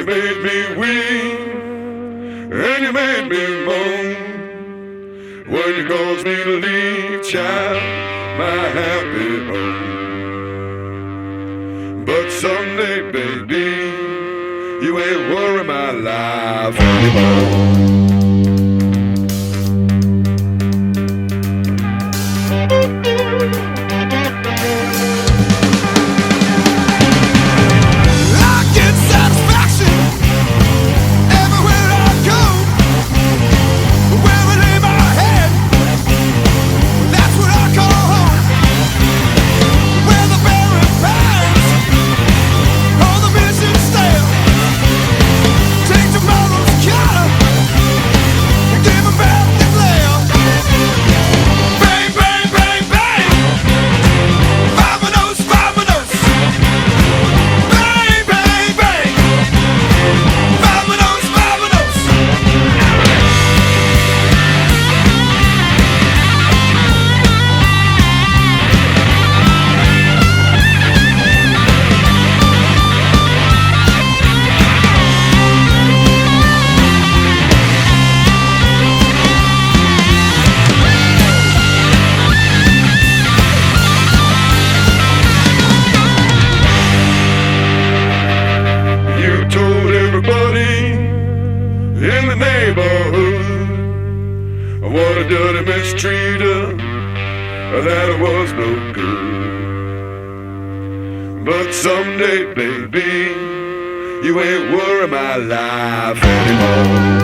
made me weep, and you made me moan. When you caused me to leave, child, my happy home. But someday, baby, you ain't worry my life anymore. In the neighborhood, what a dirty mistreater, that was no good. But someday, baby, you ain't worry my life anymore.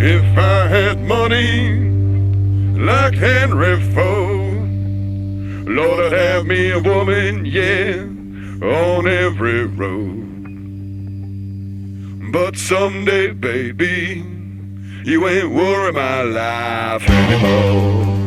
If I had money like Henry Ford, Lord, I'd have me a woman, yeah, on every road. But someday, baby, you ain't worry my life anymore.